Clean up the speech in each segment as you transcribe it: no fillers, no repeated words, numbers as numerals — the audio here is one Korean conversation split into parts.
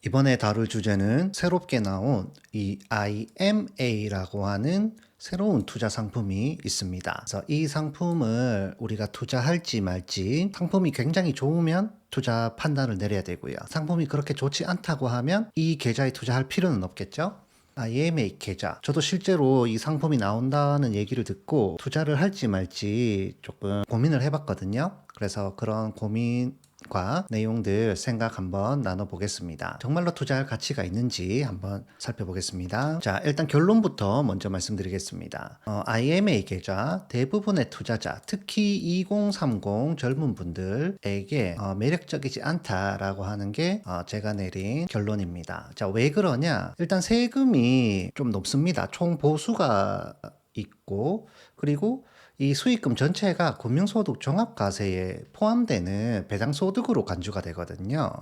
이번에 다룰 주제는 새롭게 나온 이 IMA라고 하는 새로운 투자 상품이 있습니다. 그래서 이 상품을 우리가 투자할지 말지 상품이 굉장히 좋으면 투자 판단을 내려야 되고요. 상품이 그렇게 좋지 않다고 하면 이 계좌에 투자할 필요는 없겠죠? IMA 계좌. 저도 실제로 이 상품이 나온다는 얘기를 듣고 투자를 할지 말지 조금 고민을 해봤거든요. 그래서 그런 고민과 내용들 생각 한번 나눠보겠습니다. 정말로 투자할 가치가 있는지 한번 살펴보겠습니다. 자, 일단 결론부터 먼저 말씀드리겠습니다. IMA 계좌 대부분의 투자자, 특히 2030 젊은 분들에게 매력적이지 않다라고 하는 게 제가 내린 결론입니다. 자, 왜 그러냐? 일단 세금이 좀 높습니다. 총 보수가 있고, 그리고 이 수익금 전체가 금융소득 종합과세에 포함되는 배당소득으로 간주가 되거든요.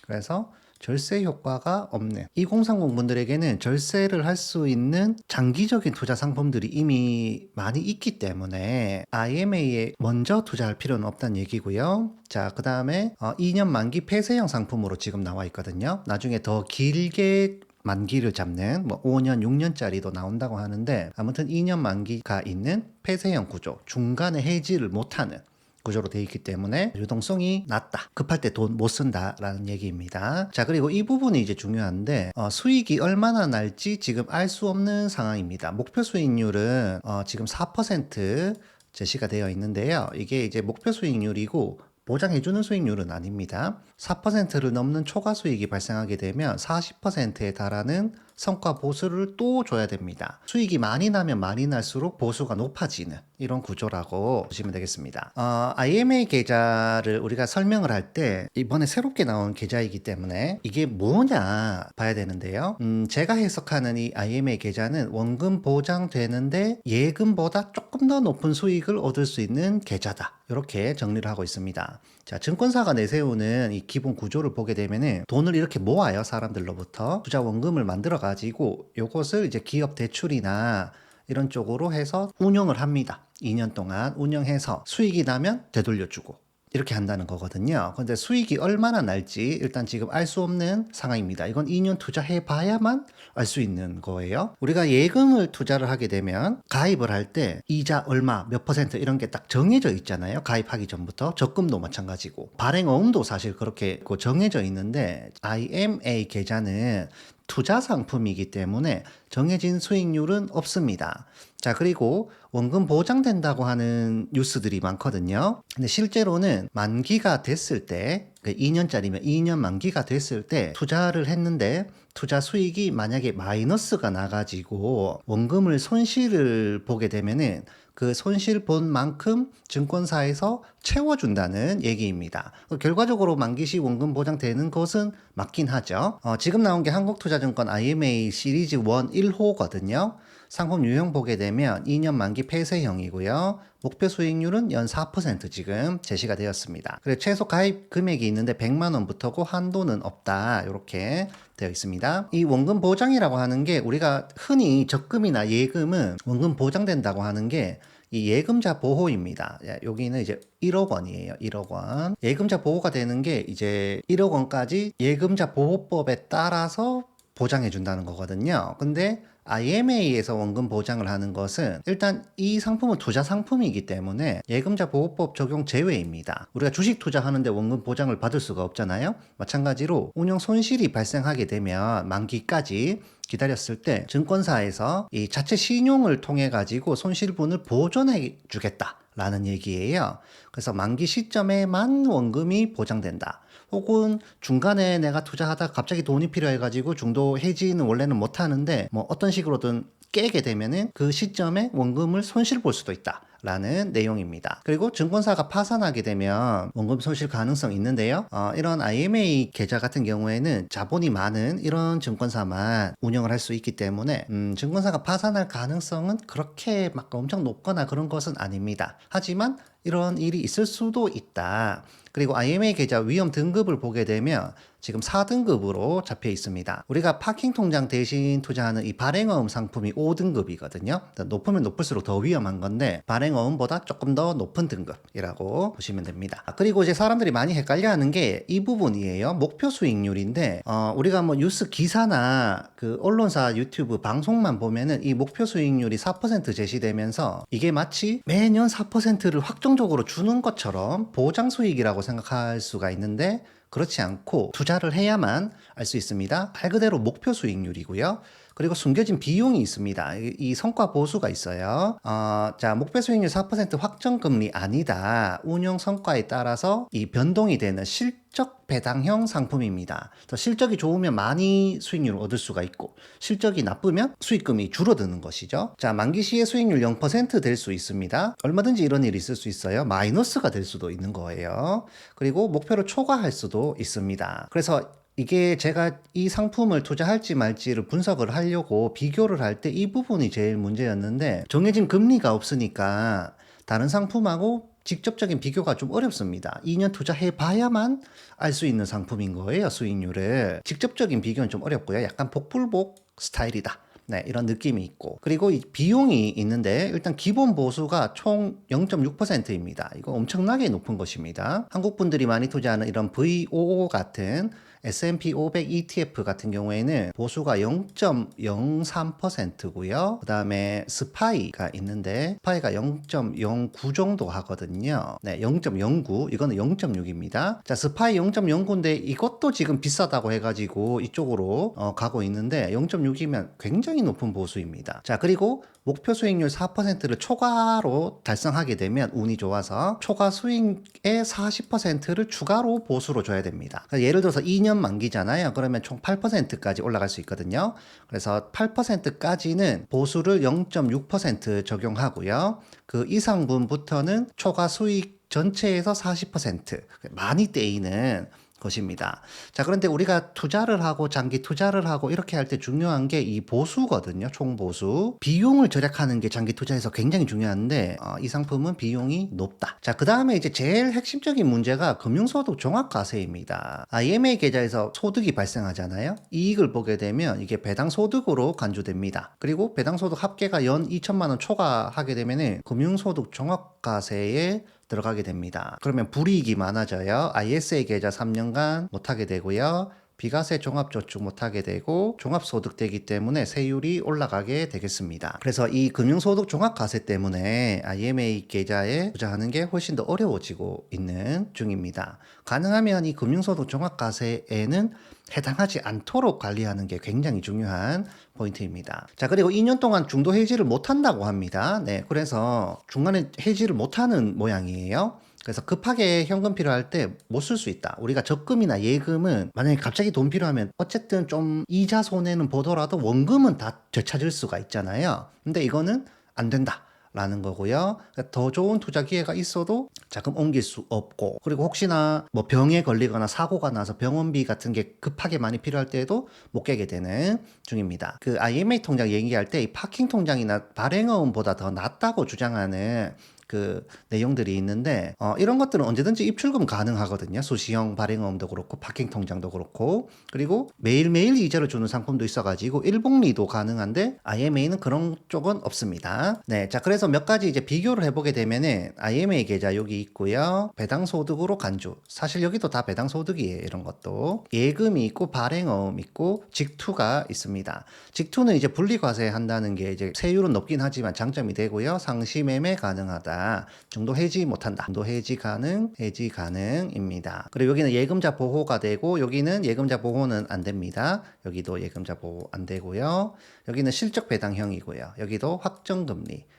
그래서 절세 효과가 없는 2030 분들에게는 절세를 할 수 있는 장기적인 투자 상품들이 이미 많이 있기 때문에 IMA에 먼저 투자할 필요는 없다는 얘기고요. 자, 그 다음에 2년 만기 폐쇄형 상품으로 지금 나와 있거든요. 나중에 더 길게 만기를 잡는 5년, 6년짜리도 나온다고 하는데 아무튼 2년 만기가 있는 폐쇄형 구조, 중간에 해지를 못하는 구조로 되어 있기 때문에 유동성이 낮다. 급할 때 돈 못 쓴다라는 얘기입니다. 자, 그리고 이 부분이 이제 중요한데 수익이 얼마나 날지 지금 알 수 없는 상황입니다. 목표 수익률은 지금 4% 제시가 되어 있는데요. 이게 이제 목표 수익률이고 보장해주는 수익률은 아닙니다. 4%를 넘는 초과 수익이 발생하게 되면 40%에 달하는 성과 보수를 또 줘야 됩니다. 수익이 많이 나면 많이 날수록 보수가 높아지는 이런 구조라고 보시면 되겠습니다. IMA 계좌를 우리가 설명을 할 때 이번에 새롭게 나온 계좌이기 때문에 이게 뭐냐 봐야 되는데요. 제가 해석하는 이 IMA 계좌는 원금 보장되는데 예금보다 조금 더 높은 수익을 얻을 수 있는 계좌다. 이렇게 정리를 하고 있습니다. 자, 증권사가 내세우는 이 기본 구조를 보게 되면은 돈을 이렇게 모아요. 사람들로부터 투자 원금을 만들어 가지고 요것을 이제 기업 대출이나 이런 쪽으로 해서 운영을 합니다. 2년 동안 운영해서 수익이 나면 되돌려주고 이렇게 한다는 거거든요. 근데 수익이 얼마나 날지 일단 지금 알 수 없는 상황입니다. 이건 2년 투자해 봐야만 알 수 있는 거예요. 우리가 예금을 투자를 하게 되면 가입을 할 때 이자 얼마, 몇 퍼센트 이런 게 딱 정해져 있잖아요. 가입하기 전부터. 적금도 마찬가지고. 발행어음도 사실 그렇게 정해져 있는데 IMA 계좌는 투자 상품이기 때문에 정해진 수익률은 없습니다. 자, 그리고 원금 보장된다고 하는 뉴스들이 많거든요. 근데 실제로는 만기가 됐을 때, 2년짜리면 2년 만기가 됐을 때 투자를 했는데 투자 수익이 만약에 마이너스가 나가지고 원금을 손실을 보게 되면은 그 손실 본 만큼 증권사에서 채워준다는 얘기입니다. 결과적으로 만기시 원금 보장되는 것은 맞긴 하죠. 지금 나온 게 한국투자증권 IMA 시리즈 1 1호거든요. 상품 유형 보게 되면 2년 만기 폐쇄형이고요. 목표 수익률은 연 4% 지금 제시가 되었습니다. 그리고 최소 가입 금액이 있는데 100만 원부터고 한도는 없다. 이렇게 되어 있습니다. 이 원금 보장이라고 하는 게 우리가 흔히 적금이나 예금은 원금 보장된다고 하는 게 이 예금자 보호입니다. 여기는 이제 1억 원이에요. 1억 원. 예금자 보호가 되는 게 이제 1억 원까지 예금자 보호법에 따라서 보장해 준다는 거거든요. 근데 IMA에서 원금 보장을 하는 것은 일단 이 상품은 투자 상품이기 때문에 예금자 보호법 적용 제외입니다. 우리가 주식 투자하는데 원금 보장을 받을 수가 없잖아요. 마찬가지로 운영 손실이 발생하게 되면 만기까지 기다렸을 때 증권사에서 이 자체 신용을 통해 가지고 손실분을 보존해 주겠다라는 얘기예요. 그래서 만기 시점에만 원금이 보장된다. 혹은 중간에 내가 투자하다가 갑자기 돈이 필요해가지고 중도 해지는 원래는 못하는데 뭐 어떤 식으로든 깨게 되면은 그 시점에 원금을 손실 볼 수도 있다. 라는 내용입니다. 그리고 증권사가 파산하게 되면 원금 손실 가능성이 있는데요. 이런 IMA 계좌 같은 경우에는 자본이 많은 이런 증권사만 운영을 할 수 있기 때문에 증권사가 파산할 가능성은 그렇게 막 엄청 높거나 그런 것은 아닙니다. 하지만 이런 일이 있을 수도 있다. 그리고 IMA 계좌 위험 등급을 보게 되면 지금 4등급으로 잡혀 있습니다. 우리가 파킹 통장 대신 투자하는 이 발행어음 상품이 5등급이거든요. 높으면 높을수록 더 위험한 건데 발행어음보다 조금 더 높은 등급이라고 보시면 됩니다. 그리고 이제 사람들이 많이 헷갈려하는 게 이 부분이에요. 목표 수익률인데 우리가 뭐 뉴스 기사나 그 언론사 유튜브 방송만 보면은 이 목표 수익률이 4% 제시되면서 이게 마치 매년 4%를 확정적으로 주는 것처럼 보장 수익이라고 생각할 수가 있는데 그렇지 않고 투자를 해야만 알 수 있습니다. 말 그대로 목표 수익률이고요. 그리고 숨겨진 비용이 있습니다. 이 성과 보수가 있어요. 자, 목표 수익률 4% 확정금리 아니다. 운용 성과에 따라서 이 변동이 되는 실적 배당형 상품입니다. 실적이 좋으면 많이 수익률을 얻을 수가 있고 실적이 나쁘면 수익금이 줄어드는 것이죠. 자, 만기 시에 수익률 0% 될 수 있습니다. 얼마든지 이런 일이 있을 수 있어요. 마이너스가 될 수도 있는 거예요. 그리고 목표를 초과할 수도 있습니다. 그래서 이게 제가 이 상품을 투자할지 말지를 분석을 하려고 비교를 할 때 이 부분이 제일 문제였는데 정해진 금리가 없으니까 다른 상품하고 직접적인 비교가 좀 어렵습니다. 2년 투자해 봐야만 알 수 있는 상품인 거예요, 수익률을. 직접적인 비교는 좀 어렵고요. 약간 복불복 스타일이다. 네, 이런 느낌이 있고. 그리고 이 비용이 있는데 일단 기본 보수가 총 0.6%입니다. 이거 엄청나게 높은 것입니다. 한국 분들이 많이 투자하는 이런 VOO 같은 S&P 500 ETF 같은 경우에는 보수가 0.03%고요. 그 다음에 스파이가 있는데 스파이가 0.09 정도 하거든요. 네, 0.09 이거는 0.6입니다. 자, 스파이 0.09인데 이것도 지금 비싸다고 해가지고 이쪽으로 가고 있는데 0.6이면 굉장히 높은 보수입니다. 자, 그리고 목표 수익률 4%를 초과로 달성하게 되면 운이 좋아서 초과 수익의 40%를 추가로 보수로 줘야 됩니다. 예를 들어서 2년 만기잖아요. 그러면 총 8%까지 올라갈 수 있거든요. 그래서 8%까지는 보수를 0.6% 적용하고요. 그 이상분부터는 초과 수익 전체에서 40% 많이 떼이는 것입니다. 자, 그런데 우리가 투자를 하고 장기 투자를 하고 이렇게 할 때 중요한 게 이 보수거든요. 총보수. 비용을 절약하는 게 장기 투자에서 굉장히 중요한데 이 상품은 비용이 높다. 자, 그 다음에 이제 제일 핵심적인 문제가 금융소득 종합과세입니다. IMA 계좌에서 소득이 발생하잖아요. 이익을 보게 되면 이게 배당소득으로 간주됩니다. 그리고 배당소득 합계가 연 2천만 원 초과하게 되면 금융소득 종합과세에 들어가게 됩니다. 그러면 불이익이 많아져요. ISA 계좌 3년간 못하게 되고요. 비과세 종합저축 못하게 되고 종합소득되기 때문에 세율이 올라가게 되겠습니다. 그래서 이 금융소득 종합과세 때문에 IMA 계좌에 투자하는 게 훨씬 더 어려워지고 있는 중입니다. 가능하면 이 금융소득 종합과세에는 해당하지 않도록 관리하는 게 굉장히 중요한 포인트입니다. 자, 그리고 2년 동안 중도 해지를 못한다고 합니다. 네, 그래서 중간에 해지를 못하는 모양이에요. 그래서 급하게 현금 필요할 때 못 쓸 수 있다. 우리가 적금이나 예금은 만약에 갑자기 돈 필요하면 어쨌든 좀 이자 손해는 보더라도 원금은 다 되찾을 수가 있잖아요. 근데 이거는 안 된다. 라는 거고요. 더 좋은 투자 기회가 있어도 자금 옮길 수 없고, 그리고 혹시나 뭐 병에 걸리거나 사고가 나서 병원비 같은 게 급하게 많이 필요할 때에도 못 깨게 되는 중입니다. 그 IMA 통장 얘기할 때 이 파킹 통장이나 발행어음보다 더 낫다고 주장하는 그 내용들이 있는데 이런 것들은 언제든지 입출금 가능하거든요. 수시형 발행어음도 그렇고 파킹 통장도 그렇고, 그리고 매일매일 이자를 주는 상품도 있어가지고 일복리도 가능한데 IMA는 그런 쪽은 없습니다. 네, 자, 그래서 몇 가지 이제 비교를 해보게 되면은 IMA 계좌 여기 있고요. 배당소득으로 간주, 사실 여기도 다 배당소득이에요. 이런 것도 예금이 있고 발행어음 있고 직투가 있습니다. 직투는 이제 분리과세 한다는 게 이제 세율은 높긴 하지만 장점이 되고요. 상시 매매 가능하다. 중도 해지 못한다. 중도 해지 가능입니다. 그리고 여기는 예금자 보호가 되고 여기는 예금자 보호는 안 됩니다. 여기도 예금자 보호 안 되고요. 여기는 실적 배당형이고요. 여기도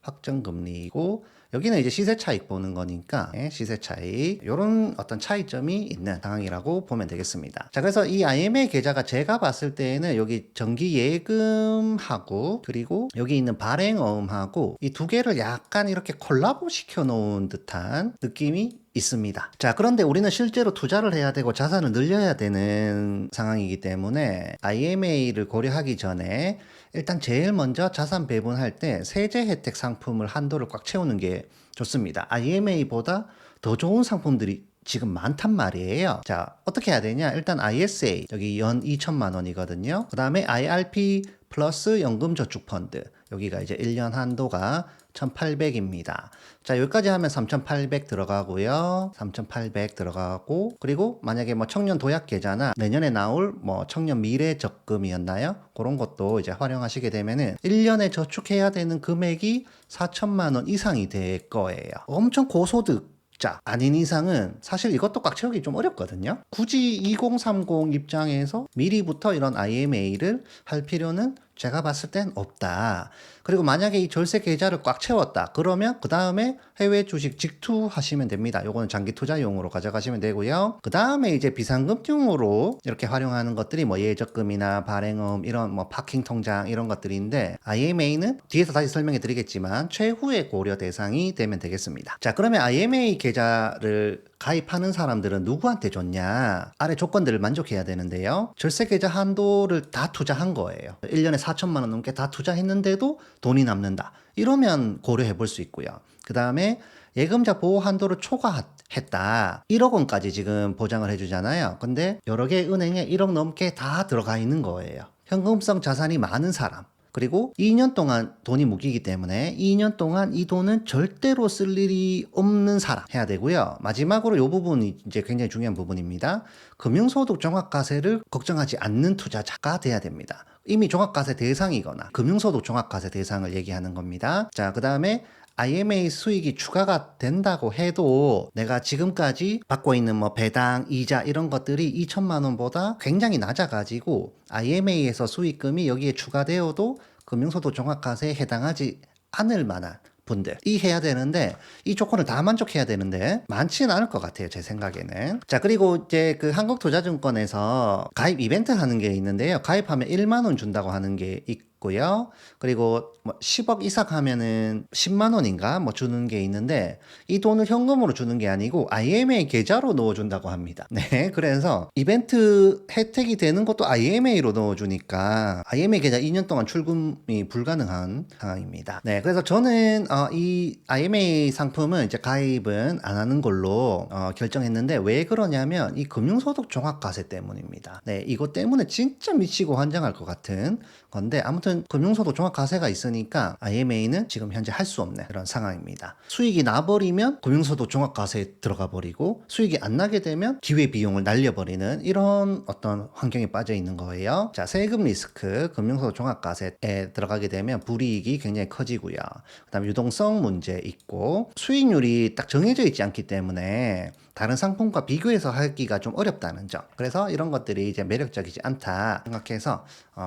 확정금리이고 여기는 이제 시세 차익 보는 거니까 시세 차익, 이런 어떤 차이점이 있는 상황이라고 보면 되겠습니다. 자, 그래서 이 IMA 계좌가 제가 봤을 때는 여기 정기 예금하고 그리고 여기 있는 발행어음하고 이 두 개를 약간 이렇게 콜라보 시켜 놓은 듯한 느낌이 있습니다. 자, 그런데 우리는 실제로 투자를 해야 되고 자산을 늘려야 되는 상황이기 때문에 IMA를 고려하기 전에 일단 제일 먼저 자산 배분할 때 세제 혜택 상품을 한도를 꽉 채우는 게 좋습니다. IMA보다 더 좋은 상품들이 지금 많단 말이에요. 자, 어떻게 해야 되냐? 일단 ISA 여기 연 2천만 원이거든요. 그 다음에 IRP 플러스 연금저축펀드 여기가 이제 1년 한도가 1,800입니다. 자, 여기까지 하면 3,800 들어가고요. 3,800 들어가고, 그리고 만약에 뭐 청년 도약 계좌나 내년에 나올 뭐 청년 미래 적금이었나요? 그런 것도 이제 활용하시게 되면은 1년에 저축해야 되는 금액이 4천만 원 이상이 될 거예요. 엄청 고소득 자, 아닌 이상은 사실 이것도 꽉 채우기 좀 어렵거든요. 굳이 2030 입장에서 미리부터 이런 IMA를 할 필요는 제가 봤을 땐 없다. 그리고 만약에 이 절세 계좌를 꽉 채웠다. 그러면 그 다음에 해외 주식 직투하시면 됩니다. 요거는 장기 투자용으로 가져가시면 되고요. 그 다음에 이제 비상금융으로 이렇게 활용하는 것들이 뭐 예적금이나 발행음 이런 뭐 파킹 통장 이런 것들인데 IMA는 뒤에서 다시 설명해 드리겠지만 최후의 고려 대상이 되면 되겠습니다. 자, 그러면 IMA 계좌를 가입하는 사람들은 누구한테 줬냐? 아래 조건들을 만족해야 되는데요. 절세 계좌 한도를 다 투자한 거예요. 1년에 4천만 원 넘게 다 투자했는데도 돈이 남는다. 이러면 고려해 볼 수 있고요. 그 다음에 예금자 보호 한도를 초과했다. 1억 원까지 지금 보장을 해주잖아요. 근데 여러 개 은행에 1억 넘게 다 들어가 있는 거예요. 현금성 자산이 많은 사람. 그리고 2년 동안 돈이 묶이기 때문에 2년 동안 이 돈은 절대로 쓸 일이 없는 사람 해야 되고요. 마지막으로 이 부분이 이제 굉장히 중요한 부분입니다. 금융소득 종합과세를 걱정하지 않는 투자자가 돼야 됩니다. 이미 종합과세 대상이거나 금융소득 종합과세 대상을 얘기하는 겁니다. 자, 그 다음에 IMA 수익이 추가가 된다고 해도 내가 지금까지 받고 있는 뭐 배당, 이자 이런 것들이 2천만 원보다 굉장히 낮아가지고 IMA에서 수익금이 여기에 추가되어도 금융소득 종합과세에 해당하지 않을 만한 분들이 해야 되는데 이 조건을 다 만족해야 되는데 많지는 않을 것 같아요, 제 생각에는. 자, 그리고 이제 그 한국투자증권에서 가입 이벤트 하는 게 있는데요. 가입하면 1만 원 준다고 하는 게 있고요. 그리고 뭐 10억 이상 하면은 10만 원인가 뭐 주는 게 있는데 이 돈을 현금으로 주는 게 아니고 IMA 계좌로 넣어준다고 합니다. 네, 그래서 이벤트 혜택이 되는 것도 IMA로 넣어주니까 IMA 계좌 2년 동안 출금이 불가능한 상황입니다. 네, 그래서 저는 이 IMA 상품은 이제 가입은 안 하는 걸로 결정했는데 왜 그러냐면 이 금융소득 종합과세 때문입니다. 네, 이것 때문에 진짜 미치고 환장할 것 같은 건데 아무튼 금융소득 종합과세가 있으니까 IMA는 지금 현재 할 수 없는 그런 상황입니다. 수익이 나버리면 금융소득 종합과세에 들어가 버리고 수익이 안 나게 되면 기회비용을 날려버리는 이런 어떤 환경에 빠져 있는 거예요. 자, 세금 리스크, 금융소득 종합과세에 들어가게 되면 불이익이 굉장히 커지고요. 그 다음에 유동성 문제 있고 수익률이 딱 정해져 있지 않기 때문에 다른 상품과 비교해서 하기가 좀 어렵다는 점. 그래서 이런 것들이 이제 매력적이지 않다 생각해서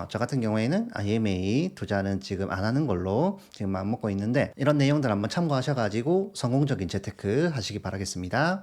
저 같은 경우에는 IMA 투자는 지금 안 하는 걸로 지금 마음 먹고 있는데 이런 내용들 한번 참고하셔가지고 성공적인 재테크 하시기 바라겠습니다.